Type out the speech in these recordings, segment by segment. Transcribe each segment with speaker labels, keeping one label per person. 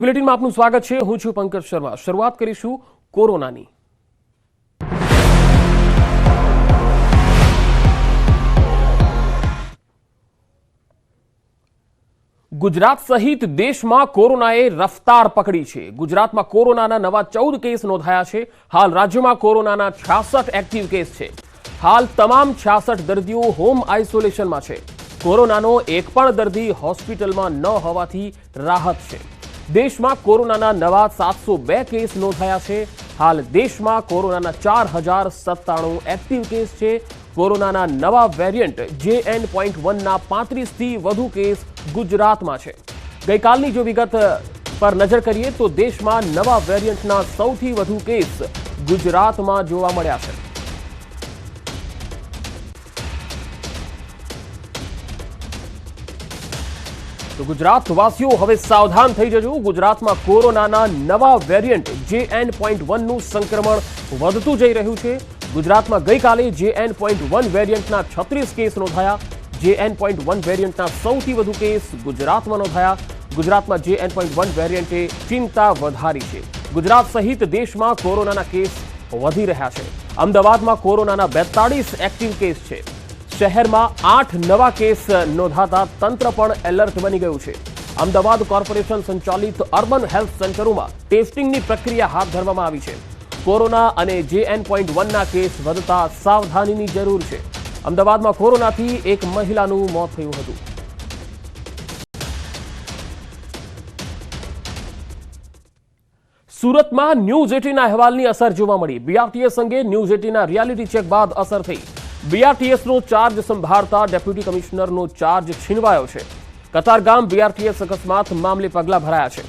Speaker 1: બુલેટિનમાં આપનું સ્વાગત છે। હું છું પંકજ શર્મા। શરૂઆત કરીશું કોરોનાની। ગુજરાત સહિત દેશમાં કોરોનાએ રફતાર પકડી છે। ગુજરાતમાં કોરોનાના નવા 14 કેસ નોંધાયા છે। હાલ રાજ્યમાં કોરોનાના 66 એક્ટિવ કેસ છે। હાલ તમામ 66 દર્દીઓ હોમ આઇસોલેશનમાં છે। કોરોનાનો એક પણ દર્દી હોસ્પિટલમાં ન હોવાથી રાહત છે। દેશમાં કોરોનાના નવા 702 કેસ નોંધાયા છે। હાલ દેશમાં કોરોનાના 4097 એક્ટિવ કેસ છે। કોરોનાના નવા વેરિયન્ટ JN.1ના 35થી વધુ કેસ ગુજરાતમાં છે। ગઈકાલની જો વિગત પર નજર કરીએ તો દેશમાં નવા વેરિયન્ટના સૌથી વધુ કેસ ગુજરાતમાં જોવા મળ્યા છે। તો ગુજરાતવાસીઓ હવે સાવધાન થઈ જજો। ગુજરાતમાં કોરોનાના નવા વેરિયન્ટ JN.1નું સંક્રમણ વધતું જઈ રહ્યું છે। ગુજરાતમાં ગઈકાલે JN.1 વેરિયન્ટના 36 કેસ નોંધાયા। JN.1 વેરિયન્ટના સૌથી વધુ કેસ ગુજરાતમાં નોંધાયા। ગુજરાતમાં JN.1 વેરિયન્ટે ચિંતા વધારી છે। ગુજરાત સહિત દેશમાં કોરોનાના કેસ વધી રહ્યા છે। અમદાવાદમાં કોરોનાના 42 એક્ટિવ કેસ છે। શહેરમાં 8 નવા કેસ નોંધાતા તંત્ર પણ એલર્ટ બની ગયું છે। અમદાવાદ કોર્પોરેશન સંચાલિત અર્બન હેલ્થ સેન્ટરોમાં ટેસ્ટિંગની પ્રક્રિયા હાથ ધરવામાં આવી છે। કોરોના અને JN.1ના કેસ વધતા સાવધાનીની જરૂર છે। અમદાવાદમાં કોરોનાથી એક મહિલાનું મોત થયું હતું। સુરતમાં ન્યૂઝ 18ના અહેવાલની અસર જોવા મળી। બીઆરટીએસ અંગે ન્યૂઝ 18ના રિયાલિટી ચેક બાદ અસર થઈ। બીઆરટીએસનો ચાર્જ સંભાળતા ડેપ્યુટી કમિશનરનો ચાર્જ છીનવાયો છે। કતારગામ બીઆરટીએસ અકસ્માત મામલે પગલાં ભરાયા છે।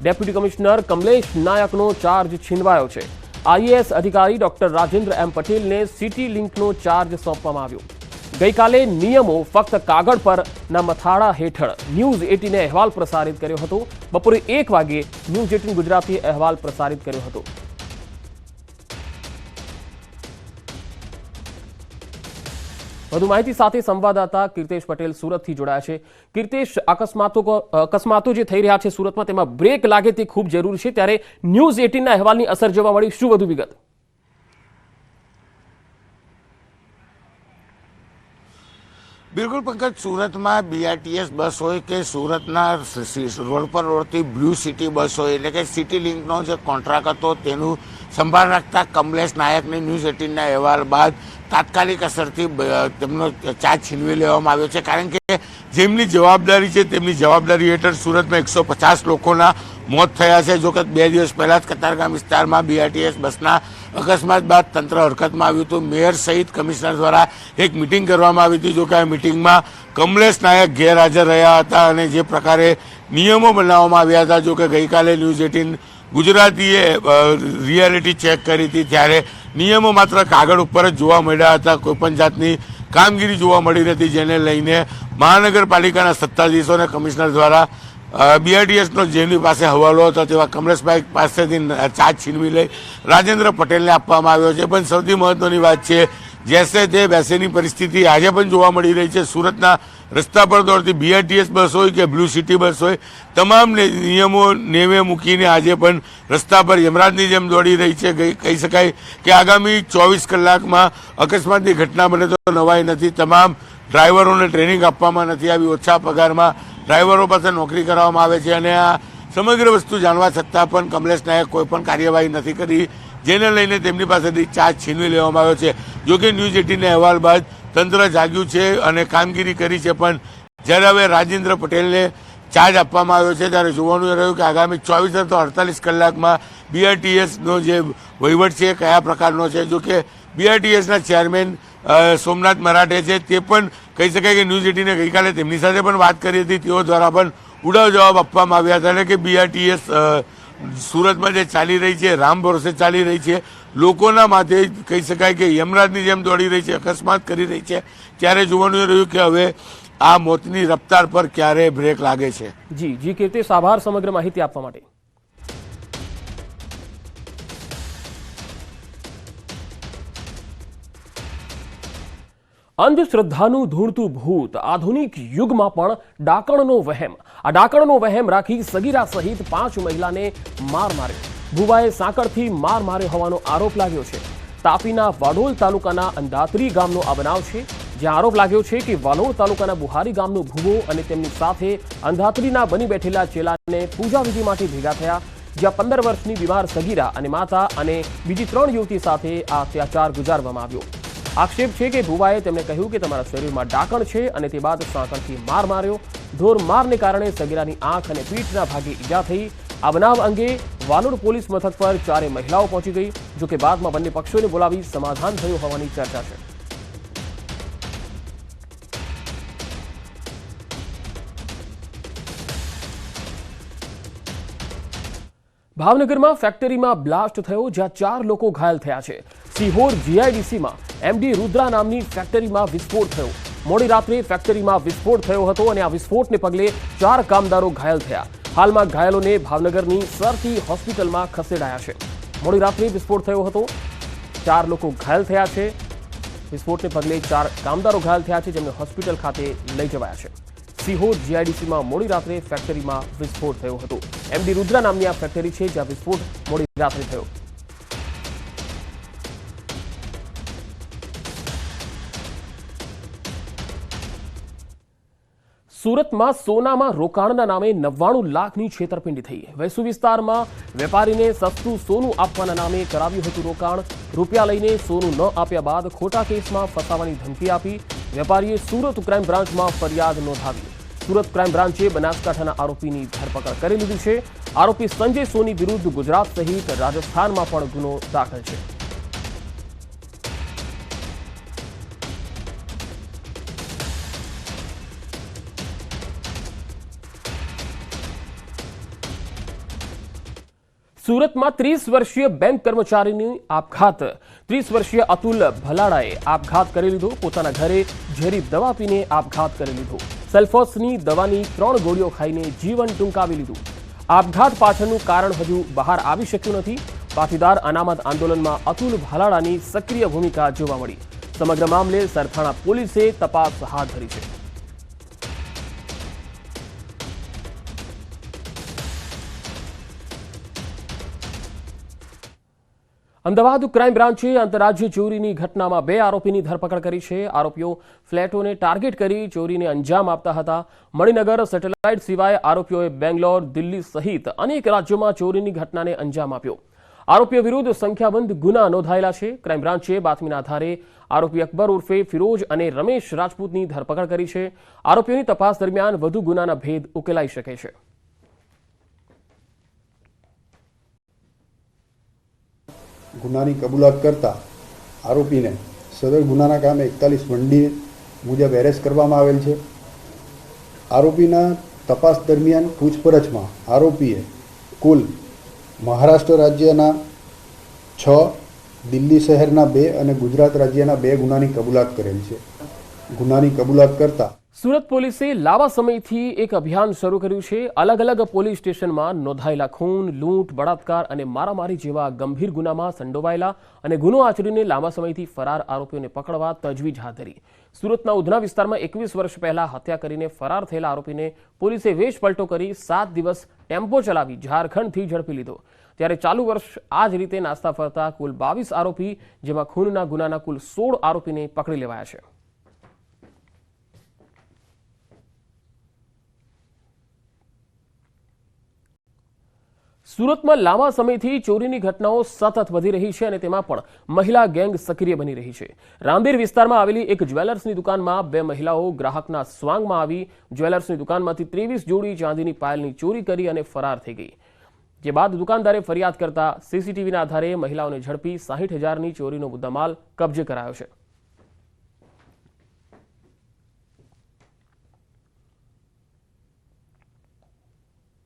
Speaker 1: ડેપ્યુટી કમિશનર કમલેશ નાયકનો ચાર્જ છીનવાયો છે। આઈએએસ અધિકારી ડોક્ટર રાજેન્દ્ર એમ પટેલને સિટી લિંકનો ચાર્જ સોંપવામાં આવ્યો। ગઈકાલે નિયમો ફક્ત કાગળ પરના મથાળા હેઠળ ન્યૂઝ 18એ અહેવાલ પ્રસારિત કર્યો હતો। બપોરે 1 વાગે ન્યૂઝ 18 ગુજરાતીએ અહેવાલ પ્રસારિત કર્યો હતો। વધુ માહિતી સાથે સંવાદદાતા કીર્તેશ પટેલ સુરતથી જોડાયા છે। કીર્તેશ, અકસ્માતો જે થઈ રહ્યા છે સુરતમાં તેમાં બ્રેક લાગે તે ખૂબ જરૂરી છે, ત્યારે ન્યૂઝ 18ના અહેવાલની અસર જોવા મળી, શું વધુ વિગત?
Speaker 2: બિલકુલ પંકજ, સુરતમાં બીઆરટીએસ બસ હોય કે સુરતના રોડ પર દોડતી બ્લુ સિટી બસ હોય, એટલે કે સિટી લિંકનો જે કોન્ટ્રાક્ટ હતો તેનું સંભાળ રાખતા કમલેશ નાયકની ન્યૂઝ 18ના અહેવાલ બાદ તાત્કાલિક અસરથી તેમનો ચાર્જ છીનવી લેવામાં આવ્યો છે। કારણ કે જેમની જવાબદારી છે તેમની જવાબદારી હેઠળ સુરતમાં 150 લોકોના મોત થયા છે। જો કે 2 દિવસ પહેલાં જ કતારગામ વિસ્તારમાં બીઆરટીએસ બસના અકસ્માત બાદ તંત્ર હરકતમાં આવ્યું હતું। મેયર સહિત કમિશનર દ્વારા એક મિટિંગ કરવામાં આવી હતી। જો કે આ મિટિંગમાં કમલેશ નાયક ગેરહાજર રહ્યા હતા અને જે પ્રકારે નિયમો બનાવવામાં આવ્યા હતા, જો કે ગઈકાલે ન્યૂઝ 18 ગુજરાતીએ રિયાલિટી ચેક કરી હતી ત્યારે નિયમો માત્ર કાગળ ઉપર જ જોવા મળ્યા હતા। કોઈપણ જાતની કામગીરી જોવા મળી નથી, જેને લઈને મહાનગરપાલિકાના સત્તાધીશો અને કમિશનર દ્વારા બીઆરટીએસનો જેમની પાસે હવાલો હતો તેવા કમલેશભાઈ પાસેથી ચાર્જ છીનવી લઈ રાજેન્દ્ર પટેલને આપવામાં આવ્યો છે। પણ સૌથી મહત્વની વાત છે, જેસે તે બેસેની પરિસ્થિતિ આજે પણ જોવા મળી રહી છે। સુરતના રસ્તા પર દોડતી બીઆરટીએસ બસ હોય કે બ્લુ સિટી બસ હોય, તમામ નિયમો નેવે મૂકીને આજે પણ રસ્તા પર યમરાજની જેમ દોડી રહી છે। કહી શકાય કે આગામી 24 કલાકમાં અકસ્માતની ઘટના બને તો નવાઈ નથી। તમામ ડ્રાઈવરોને ટ્રેનિંગ આપવામાં નથી આવી, ઓછા પગારમાં ડ્રાઈવરો પાસે નોકરી કરવામાં આવે છે અને આ સમગ્ર વસ્તુ જાણવા છતાં પણ કમલેશ નાયક કોઈ પણ કાર્યવાહી નથી કરી, જેને લઈને તેમની પાસેથી ચાર્જ છીનવી લેવામાં આવ્યો છે। જોકે ન્યૂઝ 18ના અહેવાલ બાદ તંત્ર જાગ્યું છે અને કામગીરી કરી છે, પણ જ્યારે હવે રાજેન્દ્ર પટેલને ચાર્જ આપવામાં આવ્યો છે ત્યારે જોવાનું રહ્યું કે આગામી 24 તો 48 કલાકમાં બીઆરટીએસનો જે વહીવટ છે કયા પ્રકારનો છે। જોકે બીઆરટીએસના ચેરમેન સોમનાથ મરાઠે છે, તે પણ કહી શકાય કે ન્યૂઝ 18એ ગઈકાલે તેમની સાથે પણ વાત કરી હતી। તેઓ દ્વારા પણ ઉડાવ જવાબ આપવામાં આવ્યા હતા કે બીઆરટીએસ સુરતમાં જે ચાલી રહી છે રામ ભરોસે ચાલી રહી છે, લોકોના માથે કહી શકાય કે યમરાજની જેમ દોડી રહી છે, અકસ્માત કરી રહી છે। ત્યારે જોવાનું રહ્યું કે હવે આ મોતની રફતાર પર ક્યારે બ્રેક લાગે છે।
Speaker 1: જી કીર્તેશ, આભાર સમગ્ર માહિતી આપવા માટે। અંધશ્રદ્ધાનું ધૂળતું ભૂત આધુનિક યુગમાં પણ ડાકણનો વહેમ આ ડાકણનો વહેમ રાખી સગીરા સહિત 5 મહિલાને માર માર્યો. ભુવાએ સાંકળથી માર માર્યો હોવાનો આરોપ લાગ્યો છે. તાપીના વાડોલ તાલુકાના અંધાત્રી ગામનો આ બનાવ છે, જ્યાં આરોપ લાગ્યો છે કે વાલોડ તાલુકાના બુહારી ગામનો ભુવો અને તેમની સાથે અંધાત્રીના બની બેઠેલા ચેલાને પૂજા વિધિ માટે ભેગા થયા, જ્યાં 15 વર્ષની બીમાર સગીરા અને માતા અને બીજી 3 યુવતી સાથે આ અત્યાચાર ગુજારવામાં આવ્યો. આક્ષેપ છે કે ભુવાએ તેમને કહ્યું કે તમારા શરીરમાં ડાકણ છે અને તે બાદ સાંકળથી માર માર્યો. ઢોર મારને કારણે સગીરાની આંખ અને પીઠના ભાગે ઈજા થઈ. આ બનાવ અંગે વાલોડ પોલીસ મથક પર 4 મહિલાઓ પહોંચી ગઈ, જો કે બાદમાં બંને પક્ષોને બોલાવી સમાધાન થયું હોવાની ચર્ચા છે. ભાવનગરમાં ફેક્ટરીમાં બ્લાસ્ટ થયો, જ્યાં 4 લોકો ઘાયલ થયા છે. સિહોર જીઆઈડીસીમાં એમડી રુદ્રા નામની ફેક્ટરીમાં વિસ્ફોટ થયો. મોડી રાત્રે ફેક્ટરીમાં વિસ્ફોટ થયો હતો અને આ વિસ્ફોટને પગલે 4 કામદારો ઘાયલ થયા. હાલમાં ઘાયલોને ભાવનગરની સરટી હોસ્પિટલમાં ખસેડાયા છે. મોડી રાત્રે વિસ્ફોટ થયો હતો, 4 લોકો ઘાયલ થયા છે. વિસ્ફોટને પગલે 4 કામદારો ઘાયલ થયા છે, જેમને હોસ્પિટલ ખાતે લઈ જવાયા છે. સિહોર જીઆઈડીસીમાં મોડી રાત્રે ફેક્ટરીમાં વિસ્ફોટ થયો હતો. એમડી રુદ્રા નામની આ ફેક્ટરી છે, જ્યાં વિસ્ફોટ મોડી રાત્રે થયો. સુરતમાં સોનામાં રોકાણના નામે 99 લાખની છેતરપિંડી થઈ. વેસુ વિસ્તારમાં વેપારીને સસ્તું સોનું આપવાના નામે કરાવ્યું હતું રોકાણ. રૂપિયા લઈને સોનું ન આપ્યા બાદ ખોટા કેસમાં ફસાવાની ધમકી આપી. વેપારીએ સુરત ક્રાઇમ બ્રાન્ચમાં ફરિયાદ નોંધાવી. સુરત ક્રાઇમ બ્રાન્ચે બનાસકાંઠાના આરોપીની ધરપકડ કરી લીધી છે. આરોપી સંજય સોની વિરુદ્ધ ગુજરાત સહિત રાજસ્થાનમાં પણ ગુનો દાખલ છે. સુરતમાં 30 વર્ષીય બેંક કર્મચારીની આપઘાત. 30 વર્ષીય અતુલ ભલાડાએ આપઘાત કરી લીધો. પોતાના ઘરે ઝેરી દવા પીને આપઘાત કરી લીધો. સેલ્ફોસની દવાની 3 ગોળીઓ ખાઈને જીવન ટૂંકાવી લીધું. આપઘાત પાછળનું કારણ હજુ બહાર આવી શક્યું નથી. પાટીદાર અનામત આંદોલનમાં અતુલ ભલાડાની સક્રિય ભૂમિકા જોવા મળી. સમગ્ર મામલે સરથાણા પોલીસે તપાસ હાથ ધરી છે. અમદાવાદ ક્રાઇમ બ્રાન્ચે આંતરરાજ્ય ચોરીની ઘટનામાં 2 આરોપીની ધરપકડ કરી છે. આરોપીઓ ફ્લેટોને ટાર્ગેટ કરી ચોરીને અંજામ આપતા હતા. મણિનગર સેટેલાઇટ સિવાય આરોપીઓએ બેંગ્લોર, દિલ્હી સહિત અનેક રાજ્યોમાં ચોરીની ઘટનાને અંજામ આપ્યો. આરોપીઓ વિરુદ્ધ સંખ્યાબંધ ગુના નોંધાયેલા છે. ક્રાઇમ બ્રાન્ચે બાતમીના આધારે આરોપી અકબર ઉર્ફે ફિરોજ અને રમેશ રાજપૂતની ધરપકડ કરી છે. આરોપીઓની તપાસ દરમિયાન વધુ ગુનાના ભેદ ઉકેલાઈ શકે છે.
Speaker 3: ગુનાની કબૂલાત કરતા આરોપીને સદર ગુનાના કામે 41 વંડી મુજબ એરેસ્ટ કરવામાં આવેલ છે. આરોપીના તપાસ દરમિયાન પૂછપરછમાં આરોપીએ કુલ મહારાષ્ટ્ર રાજ્યના 6, દિલ્હી શહેરના 2 અને ગુજરાત રાજ્યના 2 ગુનાની કબૂલાત કરેલ છે. ગુનાની કબૂલાત કરતા
Speaker 1: સુરત પોલીસે લાંબા સમયથી એક અભિયાન શરૂ કર્યું છે. અલગ અલગ પોલીસ સ્ટેશનમાં નોંધાયેલા ખૂન, લૂંટ, બળાત્કાર અને મારામારી જેવા ગંભીર ગુનામાં સંડોવાયેલા અને ગુનો આચરીને લાંબા સમયથી ફરાર આરોપીઓને પકડવા તજવીજ હાથ ધરી. સુરતના ઉધના વિસ્તારમાં 21 વર્ષ પહેલા હત્યા કરીને ફરાર થયેલા આરોપીને પોલીસે વેશ પલટો કરી 7 દિવસ ટેમ્પો ચલાવી ઝારખંડથી ઝડપી લીધો. ત્યારે ચાલુ વર્ષ આ જ રીતે નાસ્તા ફરતા કુલ 22 આરોપી, જેમાં ખૂનના ગુનાના કુલ 16 આરોપીને પકડી લેવાયા છે. સુરતમાં લાંબા સમયથી ચોરીની ઘટનાઓ સતત વધી રહી છે અને તેમાં પણ મહિલા ગેંગ સક્રિય બની રહી છે. રાંદેર વિસ્તારમાં આવેલી એક જ્વેલર્સની દુકાનમાં 2 મહિલાઓ ગ્રાહકના સ્વાંગમાં આવી જ્વેલર્સની દુકાનમાંથી 23 જોડી ચાંદીની પાયલની ચોરી કરી અને ફરાર થઈ ગઈ. જે બાદ દુકાનદારે ફરિયાદ કરતા સીસીટીવીના આધારે મહિલાઓને ઝડપી 60,000ની ચોરીનો મુદ્દામાલ કબજે કરાયો છે.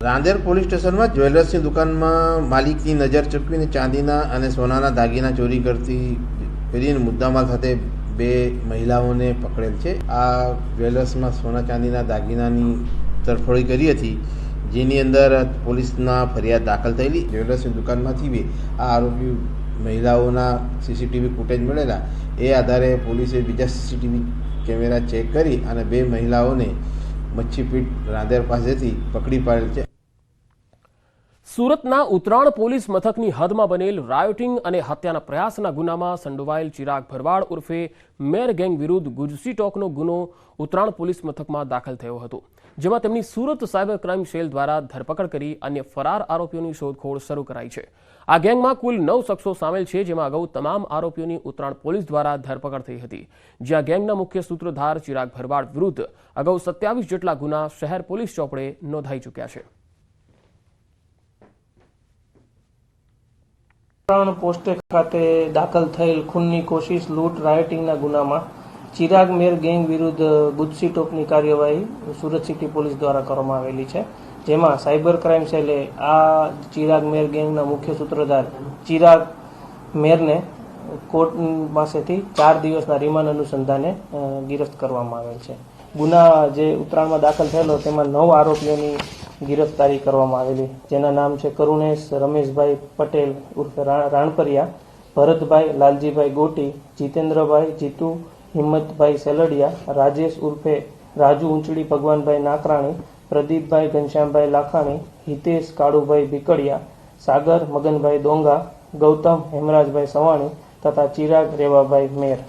Speaker 4: રાંદેર પોલીસ સ્ટેશનમાં જ્વેલર્સની દુકાનમાં માલિકની નજર ચૂકવીને ચાંદીના અને સોનાના દાગીના ચોરી કરીને મુદ્દામાલ સાથે 2 મહિલાઓને પકડેલ છે. આ જ્વેલર્સમાં સોના ચાંદીના દાગીનાની તરફોડી કરી હતી, જેની અંદર પોલીસના ફરિયાદ દાખલ થયેલી. જ્વેલર્સની દુકાનમાંથી આ આરોપી મહિલાઓના સીસીટીવી ફૂટેજ મળેલા. એ આધારે પોલીસે બીજા સીસીટીવી કેમેરા ચેક કરી અને 2 મહિલાઓને મચ્છીપીટ રાંદેર પાસેથી પકડી પાડેલ છે.
Speaker 1: સુરતના ઉત્તરાણ પોલીસ મથકની હદમાં બનેલ રાયોટિંગ અને હત્યાના પ્રયાસના ગુનામાં સંડોવાયેલ ચિરાગ ભરવાડ ઉર્ફે મેર ગેંગ વિરુદ્ધ ગુજસી ટોકનો ગુનો ઉત્તરાણ પોલીસ મથકમાં દાખલ થયો હતો, જેમાં તેમની સુરત સાયબર ક્રાઇમ સેલ દ્વારા ધરપકડ કરી અન્ય ફરાર આરોપીઓની શોધખોળ શરૂ કરાઈ છે. આ ગેંગમાં કુલ 9 શખ્સો સામેલ છે, જેમાં અગાઉ તમામ આરોપીઓની ઉત્તરાણ પોલીસ દ્વારા ધરપકડ થઈ હતી, જ્યાં ગેંગના મુખ્ય સૂત્રધાર ચિરાગ ભરવાડ વિરુદ્ધ અગાઉ 27 જેટલા ગુના શહેર પોલીસ ચોપડે નોંધાઈ ચૂક્યા છે.
Speaker 5: પોસ્ટે ખાતે દાખલ થયેલ ખૂનની કોશિશ, લૂંટ, રાયોટિંગના ગુનામાં ચિરાગ મેર ગેંગ વિરુદ્ધ ગુજસી ટોકની કાર્યવાહી સુરત સિટી પોલીસ દ્વારા કરવામાં આવેલી છે, જેમાં સાયબર ક્રાઇમ સેલે આ ચિરાગ મેર ગેંગના મુખ્ય સૂત્રધાર ચિરાગ મેરને કોર્ટ પાસેથી 4 દિવસના રિમાન્ડ અનુસંધાને ગિરફ્ત કરવામાં આવેલ છે. ગુના જે ઉત્તરાયણમાં દાખલ થયેલો તેમાં 9 આરોપીઓની ગિરફ્તારી કરવામાં આવેલી, જેના નામ છે કરુણેશ રમેશભાઈ પટેલ ઉર્ફે રાણપરિયા, ભરતભાઈ લાલજીભાઈ ગોટી, જીતેન્દ્રભાઈ જીતુ હિંમતભાઈ સેલડિયા, રાજેશ ઉર્ફે રાજુ ઊંચડી ભગવાનભાઈ નાકરાણી, પ્રદીપભાઈ ઘનશ્યામભાઈ લાખાણી, હિતેશ કાળુભાઈ બીકડિયા, સાગર મગનભાઈ ડોંગા, ગૌતમ હેમરાજભાઈ સવાણી તથા ચિરાગ રેવાભાઈ મેર.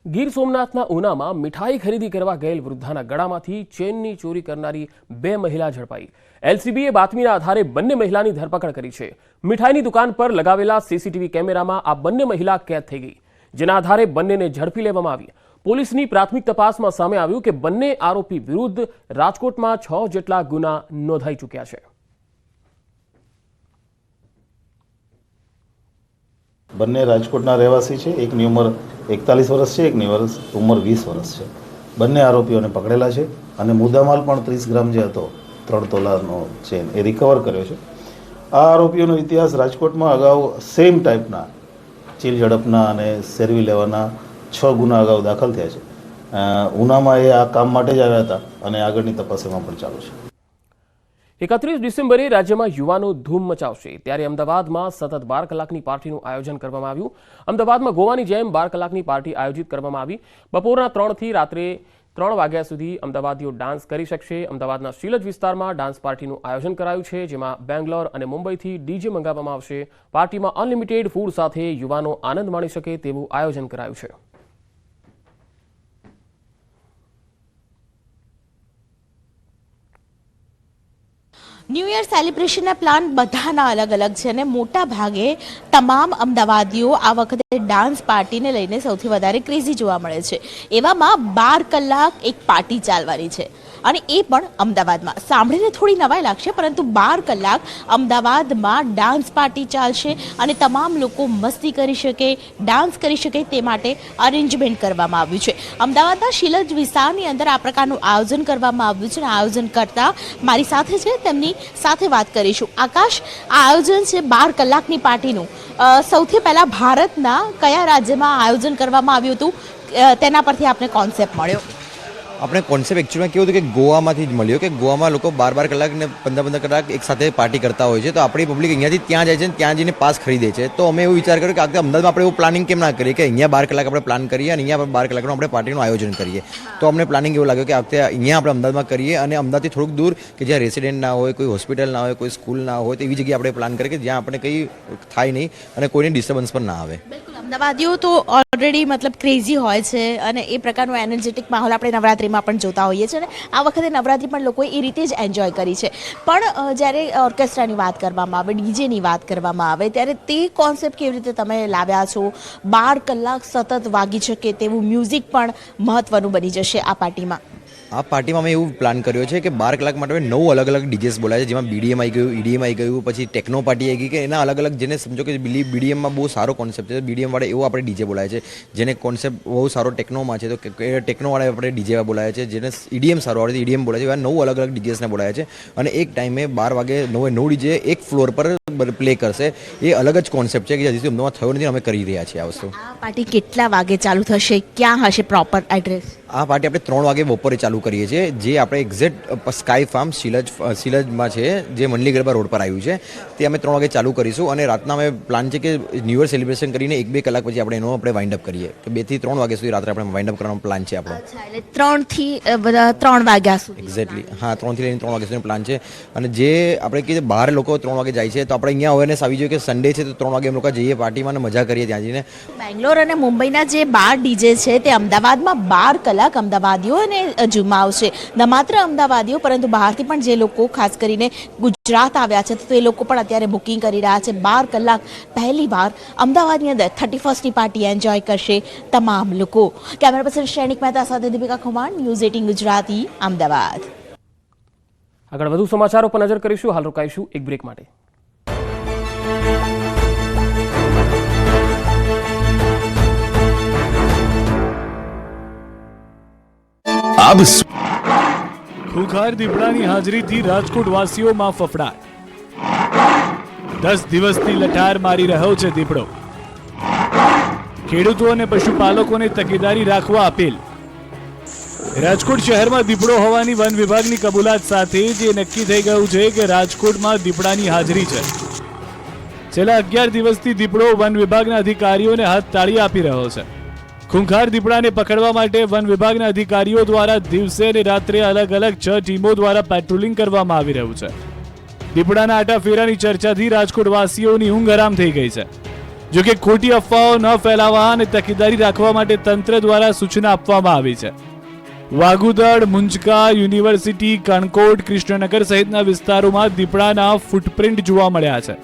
Speaker 1: ગીર સોમનાથના ઉનામાં મીઠાઈ ખરીદી કરવા ગયેલ વૃદ્ધાના ગળામાંથી ચેનની ચોરી કરનારી 2 મહિલા ઝડપાઈ. એલસીબીએ બાતમીના આધારે બંને મહિલાની ધરપકડ કરી છે. મીઠાઈની દુકાન પર લગાવેલા સીસીટીવી કેમેરામાં આ બંને મહિલા કેદ થઈ ગઈ, જેના આધારે બંનેને ઝડપી લેવામાં આવી. પોલીસની પ્રાથમિક તપાસમાં સામે આવ્યું કે બંને આરોપી વિરુદ્ધ રાજકોટમાં 6 જેટલા ગુના નોંધાઈ ચૂક્યા છે.
Speaker 6: બંને રાજકોટના રહેવાસી છે. એકની ઉંમર 41 વર્ષ છે, એકની ઉંમર 20 વર્ષ છે. બંને આરોપીઓને પકડેલા છે અને મુદ્દામાલ પણ 30 ગ્રામ જે હતો 3 તોલાનો ચેન એ રિકવર કર્યો છે. આ આરોપીઓનો ઇતિહાસ રાજકોટમાં અગાઉ સેમ ટાઈપના ચીલ ઝડપના અને સેરવી લેવાના 6 ગુના અગાઉ દાખલ થયા છે. ઉનામાં એ આ કામ માટે જ આવ્યા હતા અને આગળની તપાસ એમાં પણ ચાલુ છે.
Speaker 1: 31 ડિસેમ્બરે રાજ્યમાં યુવાનો ધૂમ મચાવશે, ત્યારે અમદાવાદમાં સતત 12 કલાકની પાર્ટીનું આયોજન કરવામાં આવ્યું. અમદાવાદમાં ગોવાની જેમ 12 કલાકની પાર્ટી આયોજિત કરવામાં આવી. બપોરના 3 થી રાત્રે 3 વાગ્યા સુધી અમદાવાદીઓ ડાન્સ કરી શકશે. અમદાવાદના શીલજ વિસ્તારમાં ડાન્સ પાર્ટીનું આયોજન કરાયું છે, જેમાં બેંગ્લોર અને મુંબઈથી ડીજે મંગાવવામાં આવશે. પાર્ટીમાં અનલિમિટેડ ફૂડ સાથે યુવાનો આનંદ માણી શકે તેવું આયોજન કરાયું છે.
Speaker 7: ન્યૂ યર સેલિબ્રેશનના પ્લાન બધાના અલગ અલગ છે અને મોટા ભાગે તમામ અમદાવાદીઓ આ વખતે ડાન્સ પાર્ટીને લઈને સૌથી વધારે ક્રેઝી જોવા મળે છે. એવામાં 12 કલાક એક પાર્ટી ચાલવાની છે અને એ પણ અમદાવાદમાં. સાંભળીને થોડી નવાઈ લાગશે, પરંતુ 12 કલાક અમદાવાદમાં ડાન્સ પાર્ટી ચાલશે અને તમામ લોકો મસ્તી કરી શકે, ડાન્સ કરી શકે તે માટે અરેન્જમેન્ટ કરવામાં આવ્યું છે. અમદાવાદના શીલજ વિસ્તારની અંદર આ પ્રકારનું આયોજન કરવામાં આવ્યું છે અને આયોજન કરતા મારી સાથે છે, તેમની સાથે વાત કરીશું. આકાશ, આ આયોજન છે 12 કલાકની પાર્ટીનું. સૌથી પહેલા ભારતના કયા રાજ્યમાં આયોજન કરવામાં આવ્યું હતું, તેના પરથી આપને કોન્સેપ્ટ મળ્યો?
Speaker 8: આપણે કોન્સેપ્ટ એકચ્યુઅલમાં કેવું હતું કે ગોવામાંથી જ મળ્યો કે ગોવામાં લોકો 12 કલાક ને 15 કલાક એક સાથે પાર્ટી કરતા હોય છે, તો આપણી પબ્લિક અહીંયાથી ત્યાં જાય છે અને ત્યાં જઈને પાસ ખરીદે છે. તો અમે એવું વિચાર કર્યો કે આ અમદાવાદમાં આપણે એવું પ્લાનિંગ કેમ ના કરીએ કે અહીંયા 12 કલાક આપણે પ્લાન કરીએ અને અહીંયા 12 કલાકનું આપણે પાર્ટીનું આયોજન કરીએ. તો અમને પ્લાનિંગ એવું લાગ્યું કે આ વખતે અહીંયા આપણે અમદાવાદમાં કરીએ અને અમદાવાદથી થોડુંક દૂર કે જ્યાં રેસિડેન્ટ ના હોય, કોઈ હોસ્પિટલ ના હોય, કોઈ સ્કૂલ ના હોય, તો એવી જગ્યાએ આપણે પ્લાન કરીએ કે જ્યાં આપણે કંઈ થાય નહીં અને કોઈને ડિસ્ટર્બન્સ પણ ના આવે.
Speaker 7: અમદાવાદીઓ તો ઓલરેડી મતલબ ક્રેઝી હોય છે અને એ પ્રકારનો એનર્જેટિક માહોલ આપણે નવરાત્રિમાં પણ જોતા હોઈએ છીએ અને આ વખતે નવરાત્રિ પણ લોકોએ એ રીતે જ એન્જોય કરી છે. પણ જ્યારે ઓર્કેસ્ટ્રાની વાત કરવામાં આવે, ડીજેની વાત કરવામાં આવે, ત્યારે તે કોન્સેપ્ટ કેવી રીતે તમે લાવ્યા છો? 12 કલાક સતત વાગી શકે તેવું મ્યુઝિક પણ મહત્વનું બની જશે આ પાર્ટીમાં.
Speaker 8: આ પાર્ટીમાં અમે એવું પ્લાન કર્યો છે કે 12 કલાક માટે 9 અલગ અલગ ડીજેસ બોલાય છે, જેમાં BDM આવી ગયું, EDM આવી ગયું, પછી ટેકનો પાર્ટી આવી ગઈ, કે એના અલગ અલગ જેને સમજો કે BDMમાં બહુ સારો કોન્સેપ્ટ છે, BDM વાળા એવો આપણે ડીજે બોલાય છે. જેને કોન્સેપ્ટ બહુ સારો ટેકનોમાં છે તો ટેકનો વાળા આપણે ડીજે બોલાય છે. જેને EDM સારો આવડે છે EDM બોલાય છે. એવા 9 અલગ અલગ ડીજેસને બોલાય છે અને એક ટાઈમે 12 વાગે 9 ડીજે એક ફ્લોર પર પ્લે કરશે. એ અલગ જ કોન્સેપ્ટ છે કે હજી સુધી અમદાવાદ થયો નથી, અમે કરી રહ્યા છીએ આ વસ્તુ.
Speaker 7: આ પાર્ટી કેટલા વાગે ચાલુ થશે, ક્યાં હશે પ્રોપર એડ્રેસ?
Speaker 8: આ પાર્ટી આપણે 3 વાગે બપોરે ચાલુ કરીએ છીએ, જે આપણે એક્ઝેક્ટ સ્કાય ફાર્મ શિલજમાં છે, જે મંડલી ગરબા રોડ પર આવ્યું છે. તે અમે 3 વાગે ચાલુ કરીશું અને રાતના અમે પ્લાન છે કે ન્યૂ યર સેલિબ્રેશન કરીને 1-2 કલાક પછી આપણે વાઇન્ડ અપ કરીએ. તો 2 થી 3 વાગ્યા સુધી રાત્રે આપણે વાઇન્ડ અપ કરવાનો પ્લાન છે આપણો.
Speaker 7: એટલે 3 થી 3 વાગ્યા સુધી.
Speaker 8: એક્ઝેક્ટલી, હા, 3 થી લઈને 3 વાગ્યા સુધીનો પ્લાન છે. અને જે આપણે કહીએ બહાર લોકો 3 વાગે જાય છે, તો આપણે અહીંયા અવેરનેસ આવી જોઈએ કે સન્ડે છે તો 3 વાગે અમે લોકો જઈએ પાર્ટીમાં અને મજા કરીએ ત્યાં જઈને.
Speaker 7: બેંગ્લોર અને મુંબઈના જે 12 ડીજે છે તે અમદાવાદમાં 12 કલાક અમદાવાદીઓને જુમાવશે. ન માત્ર અમદાવાદીઓ પરંતુ બહારથી પણ જે લોકો ખાસ કરીને ગુજરાત આવ્યા છે તો એ લોકો પણ અત્યારે બુકિંગ કરી રહ્યા છે. 12 કલાક પહેલી વાર અમદાવાદની અંદર 31st પાર્ટી એન્જોય કરશે તમામ લોકો. કેમેરા પર્સન શ્રેણિક મહેતા સાથે દીપિકા ખુમાણ, ન્યૂઝ 18 ગુજરાતી, અમદાવાદ.
Speaker 1: આગળ વધુ સમાચારો પર નજર કરીશું. હાલ રોકાઈશું એક બ્રેક માટે.
Speaker 9: ખુખાર દીપડાની હાજરીથી રાજકોટ વાસીઓમાં ફફડાટ. 10 દિવસથી લટાર મારી રહ્યો છે દીપડો. ખેડૂતો અને પશુપાલકોને તકેદારી રાખવા અપીલ. રાજકોટ શહેરમાં દીપડો હોવાની વન વિભાગની કબૂલાત સાથે જે નક્કી થઈ ગયું છે કે રાજકોટમાં દીપડાની હાજરી છે. છેલ્લા 11 દિવસથી દીપડો વન વિભાગના અધિકારીઓને હાથ તાળી આપી રહ્યો છે. ખૂંખાર દીપડાને પકડવા માટે વન વિભાગના અધિકારીઓ દ્વારા દિવસે અને રાત્રે અલગ અલગ 6 ટીમો દ્વારા પેટ્રોલિંગ કરવામાં આવી રહ્યું છે. દીપડાના આટાફેરાની ચર્ચાથી રાજકોટવાસીઓની ઊંઘ હરામ થઈ ગઈ છે. જોકે ખોટી અફવાઓ ન ફેલાવવા અને તકેદારી રાખવા માટે તંત્ર દ્વારા સૂચના આપવામાં આવી છે. વાગુદડ, મુંજકા, યુનિવર્સિટી, કણકોટ, કૃષ્ણનગર સહિતના વિસ્તારોમાં દીપડાના ફૂટપ્રિન્ટ જોવા મળ્યા છે.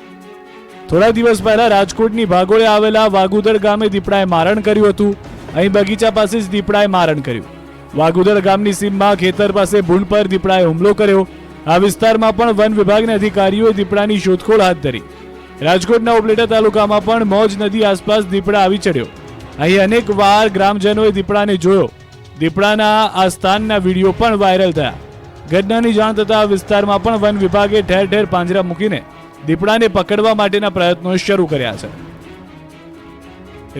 Speaker 9: થોડા દિવસ પહેલા રાજકોટની ભાગોળે આવેલા વાગુદડ ગામે દીપડાએ મારણ કર્યું હતું. અહીં બગીચા પાસે જ દીપડાએ મારણ કર્યું. વાગુદડ ગામની સીમમાં ખેતર પાસે ભૂંડ પર દીપડાએ હુમલો કર્યો. આ વિસ્તારમાં પણ વન વિભાગના અધિકારીઓએ દીપડાની શોધખોળ હાથ ધરી. રાજકોટના ઉપલેટા તાલુકામાં પણ મોજ નદી આસપાસ દીપડા આવી ચડ્યો. અહીં અનેક વાર ગ્રામજનોએ દીપડાને જોયો. દીપડાના આ સ્થાનના વિડીયો પણ વાયરલ થયા. ઘટનાની જાણ થતાં આ વિસ્તારમાં પણ વન વિભાગે ઠેર ઠેર પાંજરા મૂકીને દીપડાને પકડવા માટેના પ્રયત્નો શરૂ કર્યા છે.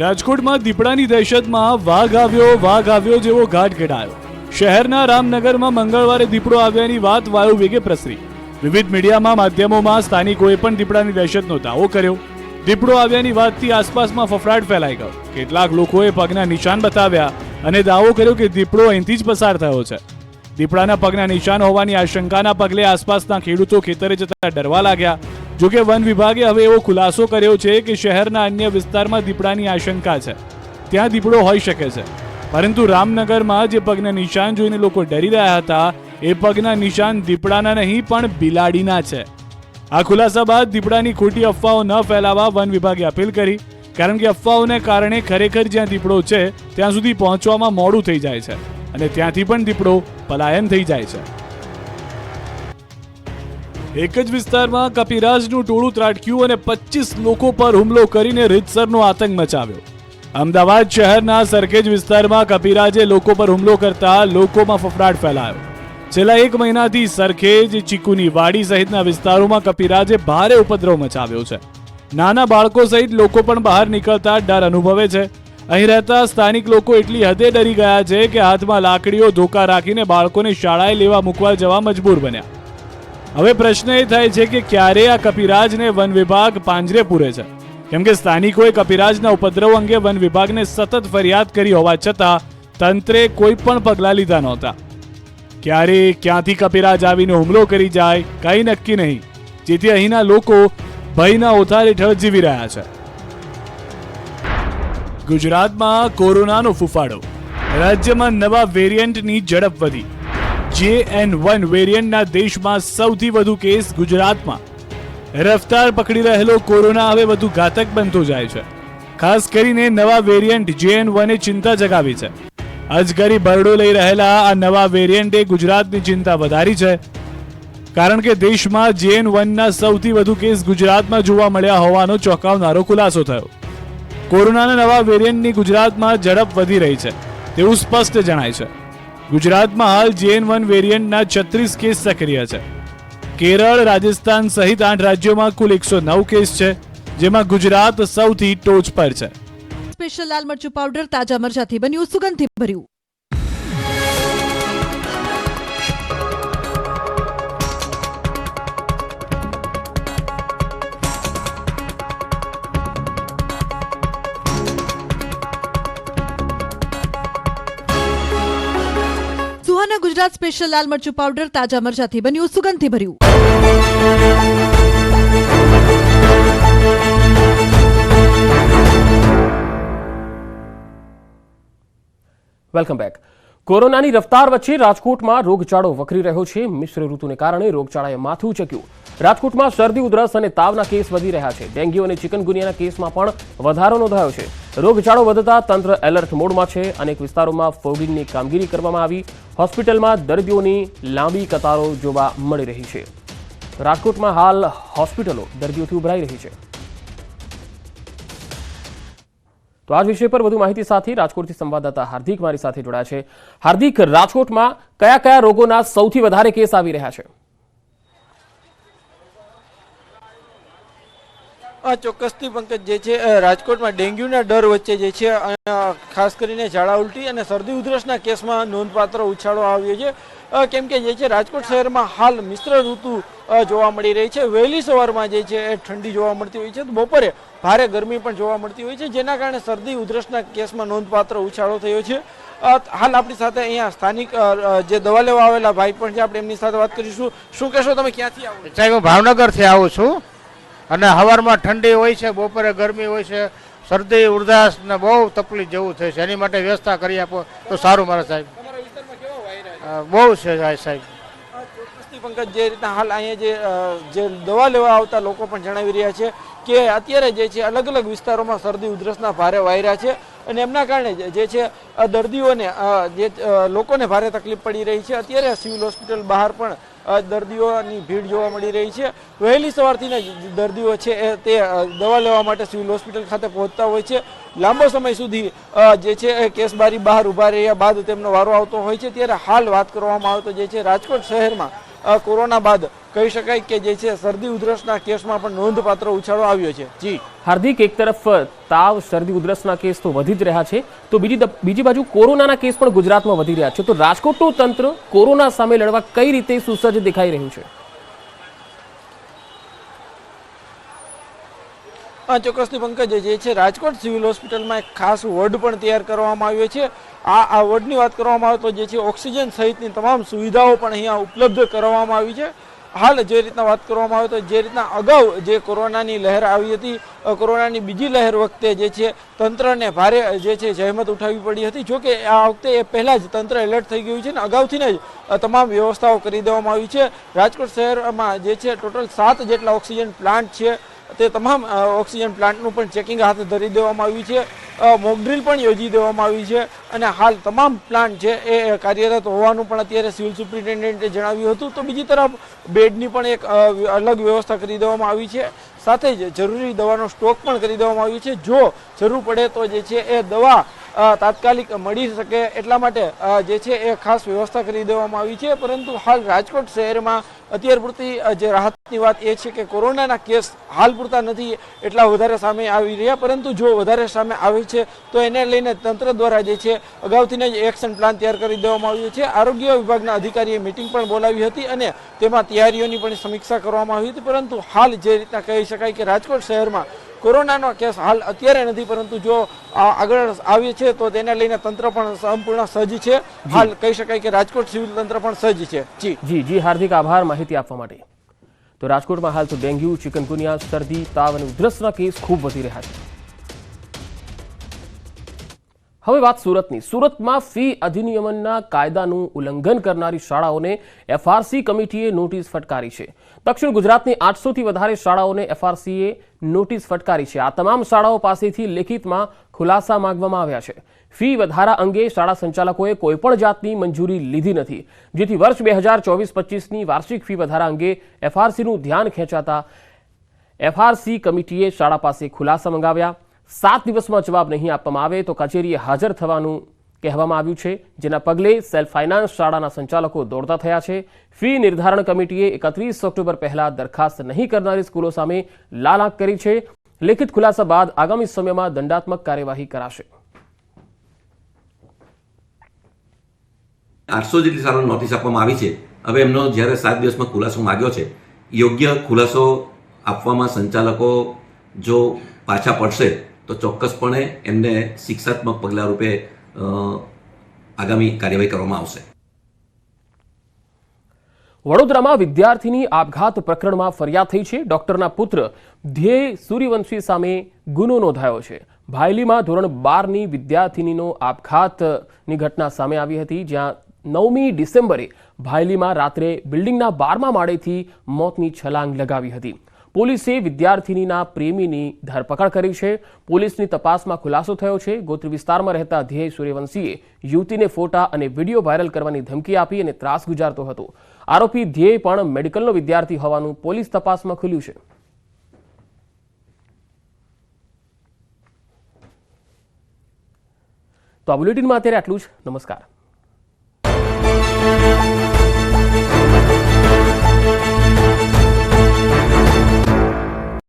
Speaker 9: રાજકોટમાં દીપડાની દહેશતમાં વાઘ આવ્યો જેવો ઘાટ ઘડાયો. શહેરના રામનગરમાં મંગળવારે દીપડો આવ્યાની વાત વાયુ વેગે પ્રસરી. વિવિધ મીડિયામાં માધ્યમોમાં સ્થાનિકોએ પણ દીપડાની દહેશતનો દાવો કર્યો. દીપડો આવ્યાની વાતથી આસપાસમાં ફફડાટ ફેલાઈ ગયો. કેટલાક લોકોએ પગના નિશાન બતાવ્યા અને દાવો કર્યો કે દીપડો અહીંથી જ પસાર થયો છે. દીપડાના પગના નિશાન હોવાની આશંકાના પગલે આસપાસના ખેડૂતો ખેતરે જતા ડરવા લાગ્યા. જોકે વન વિભાગે હવે એવો ખુલાસો કર્યો છે કે શહેરના અન્ય વિસ્તારમાં દીપડાની આશંકા છે, ત્યાં દીપડો હોઈ શકે છે. પરંતુ રામનગરમાં જે પગના નિશાન જોઈને લોકો ડરી રહ્યા હતા એ પગના નિશાન દીપડાના નહીં પણ બિલાડીના છે. આ ખુલાસા બાદ દીપડાની ખોટી અફવાઓ ન ફેલાવવા વન વિભાગે અપીલ કરી. કારણ કે અફવાઓને કારણે ખરેખર જ્યાં દીપડો છે ત્યાં સુધી પહોંચવામાં મોડું થઈ જાય છે અને ત્યાંથી પણ દીપડો પલાયન થઈ જાય છે. એક જ વિસ્તારમાં કપિરાજનું ટોળું ત્રાટક્યું અને 25 લોકો પર હુમલો કરીને રીતસરનો આતંક મચાવ્યો. અમદાવાદ શહેરના સરખેજ વિસ્તારમાં કપિરાજે લોકો પર હુમલો કરતા લોકોમાં ફફડાટ ફેલાયો. છેલ્લા 1 મહિનાથી સરખેજ, ચીકુની વાડી સહિતના વિસ્તારોમાં કપિરાજે ભારે ઉપદ્રવ મચાવ્યો છે. નાના બાળકો સહિત લોકો પણ બહાર નીકળતા ડર અનુભવે છે. અહીં રહેતા સ્થાનિક લોકો એટલી હદે ડરી ગયા છે કે હાથમાં લાકડીઓ ધોકા રાખીને બાળકોને શાળાએ લેવા મૂકવા જવા મજબૂર બન્યા. હવે પ્રશ્ન એ થાય છે કે ક્યારે આ કપિરાજને વન વિભાગ પાંજરે પૂરે છે, કેમ કે સ્થાનિકોએ કપિરાજના ઉપદ્રવ અંગે વન વિભાગને સતત ફરિયાદ કરી હોવા છતાં તંત્રે કોઈ પણ પગલાં લીધા નહોતા. ક્યારે ક્યાંથી કપિરાજ આવીને હુમલો કરી જાય કંઈ નક્કી નહીં, જેથી અહીંના લોકો ભયના ઓથાર હેઠળ જીવી રહ્યા છે. ગુજરાતમાં કોરોનાનો ફૂફાડો. રાજ્યમાં નવા વેરિયન્ટની ઝડપ વધી. JN1 વેરિયન્ટના દેશમાં સૌથી વધુ કેસ ગુજરાતમાં. રફતાર પકડી રહેલો કોરોના હવે વધુ ઘાતક બનતો જાય છે. ખાસ કરીને નવા વેરિયન્ટ JN1એ ચિંતા જગાવી છે. અજગરી બરડો લઈ રહેલા આ નવા વેરિયન્ટે ગુજરાતની ચિંતા વધારી છે. કારણ કે દેશમાં JN1ના સૌથી વધુ કેસ ગુજરાતમાં જોવા મળ્યા હોવાનો ચોંકાવનારો ખુલાસો થયો. કોરોનાના નવા વેરિયન્ટની ગુજરાતમાં ઝડપ વધી રહી છે તેવું સ્પષ્ટ જણાય છે. ગુજરાતમાં હાલ JN1 વેરિયન્ટના 36 કેસ સક્રિય છે. કેરળ, રાજસ્થાન સહિત 8 રાજ્યોમાં કુલ 109 કેસ છે, જેમાં ગુજરાત સૌથી ટોચ પર છે.
Speaker 10: સ્પેશિયલ લાલ મરચું પાવડર તાજા મરચાથી બન્યું સુગંધથી ભર્યું. ગુજરાત સ્પેશિયલ લાલ મરચું પાવડર તાજા મરચાથી બન્યું સુગંધથી ભર્યું.
Speaker 1: Welcome back. કોરોનાની રફતાર વચ્ચે રાજકોટમાં રોગચાળો વકરી રહ્યો છે. મિશ્ર ઋતુને કારણે રોગચાળાએ માથું ઉંચક્યું. રાજકોટમાં શરદી, ઉધરસ અને તાવના કેસ વધી રહ્યા છે. ડેન્ગ્યુ અને ચિકનગુનિયાના કેસમાં પણ વધારો નોંધાયો છે. રોગચાળો વધતા તંત્ર એલર્ટ મોડમાં છે. અનેક વિસ્તારોમાં ફોગિંગની કામગીરી કરવામાં આવી. હોસ્પિટલમાં દર્દીઓની લાંબી કતારો જોવા મળી રહી છે. રાજકોટમાં હાલ હોસ્પિટલો દર્દીઓથી ઉભરાઈ રહી છે. તો આ વિષય પર વધુ માહિતી સાથે રાજકોટથી સંવાદદાતા હાર્દિક મારી સાથે જોડાયા છે. હાર્દિક, રાજકોટમાં કયા કયા રોગોના સૌથી વધારે કેસ આવી રહ્યા છે?
Speaker 11: ચોક્કસથી પંકજ, જે છે રાજકોટમાં ડેન્ગ્યુના ડર વચ્ચે જે છે ખાસ કરીને ઝાડા ઉલટી અને શરદી ઉધરસના કેસમાં નોંધપાત્ર ઉછાળો આવ્યો છે. કેમ કે જે છે રાજકોટ શહેરમાં હાલ મિશ્ર ઋતુ જોવા મળી રહી છે. વહેલી સવારમાં જે છે એ ઠંડી જોવા મળતી હોય છે, તો બપોરે ભારે ગરમી પણ જોવા મળતી હોય છે, જેના કારણે શરદી ઉધરસના કેસમાં નોંધપાત્ર ઉછાળો થયો છે. હાલ આપણી સાથે અહીંયા સ્થાનિક જે દવા લેવા આવેલા ભાઈ પણ છે, આપણે એમની સાથે વાત કરીશું. શું કહેશો, તમે ક્યાંથી આવો?
Speaker 12: સાહેબ, હું ભાવનગરથી આવું છું અને સવારમાં ઠંડી હોય છે, બપોરે ગરમી હોય છે, શરદી ઉધરસ ને બહુ તકલીફ જેવું થાય છે. એની માટે વ્યવસ્થા કરી આપો તો સારું મારા સાહેબ. બહુ છે સાહેબ.
Speaker 11: પંકજ, જે રીતના હાલ અહીંયા જે દવા લેવા આવતા લોકો પણ જણાવી રહ્યા છે કે અત્યારે જે છે અલગ અલગ વિસ્તારોમાં શરદી ઉધરસના ભારે વાયરા છે અને એમના કારણે જે છે દર્દીઓને જે લોકોને ભારે તકલીફ પડી રહી છે. અત્યારે સિવિલ હોસ્પિટલ બહાર પણ દર્દીઓની ભીડ જોવા મળી રહી છે. વહેલી સવારથી દર્દીઓ છે તે દવા લેવા માટે સિવિલ હોસ્પિટલ ખાતે પહોંચતા હોય છે. લાંબો સમય સુધી જે છે કેસબારી બહાર ઊભા રહ્યા બાદ તેમનો વારો આવતો હોય છે. ત્યારે હાલ વાત કરવામાં આવે તો જે છે રાજકોટ શહેરમાં કોરોના બાદ કહી શકાય કે જે છે શરદી ઉધરસના કેસમાં પણ નોંધપાત્ર ઉછાળો આવ્યો છે. જી
Speaker 1: હાર્દિક, એક તરફ તાવ, શરદી, ઉધરસના કેસ તો વધી જ રહ્યા છે, તો બીજી બાજુ કોરોનાના કેસ પણ ગુજરાતમાં વધી રહ્યા છે. તો રાજકોટનું તંત્ર કોરોના સામે લડવા કઈ રીતે સુસજ્જ દેખાઈ રહ્યું છે?
Speaker 11: ચોક્કસથી પંકજ, જે છે રાજકોટ સિવિલ હોસ્પિટલમાં એક ખાસ વોર્ડ પણ તૈયાર કરવામાં આવ્યો છે. આ વોર્ડની વાત કરવામાં આવે તો જે છે ઓક્સિજન સહિતની તમામ સુવિધાઓ પણ અહીંયા ઉપલબ્ધ કરવામાં આવી છે. હાલ જે રીતના વાત કરવામાં આવે તો જે રીતના અગાઉ જે કોરોનાની લહેર આવી હતી, કોરોનાની બીજી લહેર વખતે જે છે તંત્રને ભારે જે છે જહેમત ઉઠાવવી પડી હતી. જોકે આ વખતે એ પહેલાં જ તંત્ર એલર્ટ થઈ ગયું છે અને અગાઉથી જ તમામ વ્યવસ્થાઓ કરી દેવામાં આવી છે. રાજકોટ શહેરમાં જે છે ટોટલ 7 જેટલા ઓક્સિજન પ્લાન્ટ છે, તે તમામ ઓક્સિજન પ્લાન્ટનું પણ ચેકિંગ હાથ ધરી દેવામાં આવ્યું છે. મોકડ્રીલ પણ યોજી દેવામાં આવી છે અને હાલ તમામ પ્લાન્ટ છે એ કાર્યરત હોવાનું પણ અત્યારે સિવિલ સુપ્રિન્ટેન્ડન્ટે જણાવ્યું હતું. તો બીજી તરફ બેડની પણ એક અલગ વ્યવસ્થા કરી દેવામાં આવી છે. સાથે જ જરૂરી દવાનો સ્ટોક પણ કરી દેવામાં આવ્યો છે. જો જરૂર પડે તો જે છે એ દવા તાત્કાલિક મળી શકે એટલા માટે જે છે એ ખાસ વ્યવસ્થા કરી દેવામાં આવી છે. પરંતુ હાલ રાજકોટ શહેરમાં અત્યાર પૂરતી જે રાહતની વાત એ છે કે કોરોનાના કેસ હાલ પૂરતા નથી એટલા વધારે સામે આવી રહ્યા, પરંતુ જો વધારે સામે આવે છે તો એને લઈને તંત્ર દ્વારા જે છે અગાઉથી જ એક્શન પ્લાન તૈયાર કરી દેવામાં આવ્યો છે. આરોગ્ય વિભાગના અધિકારીએ મિટિંગ પણ બોલાવી હતી અને તેમાં તૈયારીઓની પણ સમીક્ષા કરવામાં આવી હતી. પરંતુ હાલ જે રીતના કહી શકાય કે રાજકોટ શહેરમાં કોરોનાનો કેસ હાલ અત્યારે નથી, પરંતુ જો આગળ આવે છે તો તેને લઈને તંત્ર પણ સંપૂર્ણ સજ્જ છે. હાલ કહી શકાય કે રાજકોટ સિવિલ તંત્ર પણ સજ્જ છે.
Speaker 1: જી હાર્દિક, આભાર માહિતી આપવા માટે. તો રાજકોટમાં હાલ તો ડેન્ગ્યુ, ચિકનગુનિયા, શરદી, તાવ અને ઉધરસના કેસ ખૂબ વધી રહ્યા છે. હવે વાત સુરતની. સુરતમાં ફી અધિનિયમના કાયદાનું ઉલ્લંઘન કરનારી શાળાઓને એફઆરસી કમિટીએ નોટિસ ફટકારી છે. દક્ષિણ ગુજરાતની 800થી વધારે શાળાઓને એફઆરસીએ નોટિસ ફટકારી છે. આ તમામ શાળાઓ પાસેથી લેખિતમાં ખુલાસા માંગવામાં આવ્યા છે. ફી વધારા અંગે શાળા સંચાલકોએ કોઈપણ જાતની મંજૂરી લીધી નથી, જેથી વર્ષ 2024-25ની વાર્ષિક ફી વધારા અંગે એફઆરસીનું ધ્યાન ખેંચાતા એફઆરસી કમિટીએ શાળા પાસે ખુલાસા મંગાવ્યા. 7 દિવસમાં જવાબ નહીં આપવામાં આવે તો કચેરીએ હાજર થવાનું કહેવામાં આવ્યું છે, જેના પગલે સેલ્ફ ફાઇનાન્સ શાળાના સંચાલકો દોડતા થયા છે. ફી નિર્ધારણ કમિટીએ 31 ઓક્ટોબર પહેલા દરખાસ્ત નહીં કરનારી સ્કૂલો સામે લાલ આંખ કરી છે. લેખિત ખુલાસા બાદ આગામી સમયમાં દંડાત્મક કાર્યવાહી કરાશે.
Speaker 13: 800 જેટલી શાળાઓને નોટિસ આપવામાં આવી છે. હવે એમનો જ્યારે 7 દિવસમાં ખુલાસો માગ્યો છે, યોગ્ય ખુલાસો આપવામાં સંચાલકો જો પાછા પડશે તો ચોક્કસપણે એમને શિક્ષાત્મક પગલાં રૂપે આગામી કાર્યવાહી કરવામાં આવશે.
Speaker 1: વડોદરામાં વિદ્યાર્થીની આપઘાત પ્રકરણમાં ફરિયાદ થઈ છે. ડોક્ટરના પુત્ર ધ્યેય સૂર્યવંશી સામે ગુનો નોંધાયો છે. ભાયલીમાં ધોરણ 12ની વિદ્યાર્થીનીનો આપઘાતની ઘટના સામે આવી હતી, જ્યાં 9મી ડિસેમ્બરે ભાયલીમાં રાત્રે બિલ્ડિંગના 12મા માળેથી મોતની છલાંગ લગાવી હતી. પોલીસે વિદ્યાર્થીનીના પ્રેમીની ધરપકડ કરી છે. પોલીસની તપાસમાં ખુલાસો થયો છે. ગોત્રી વિસ્તારમાં રહેતા ધ્યેય સૂર્યવંશીએ યુવતીને ફોટા અને વિડીયો વાયરલ કરવાની ધમકી આપી અને ત્રાસ ગુજારતો હતો. આરોપી ધ્યેય પણ મેડિકલનો વિદ્યાર્થી હોવાનું પોલીસ તપાસમાં ખુલ્યું છે. તો આ બુલેટિનમાં અત્યારે આટલું જ. નમસ્કાર.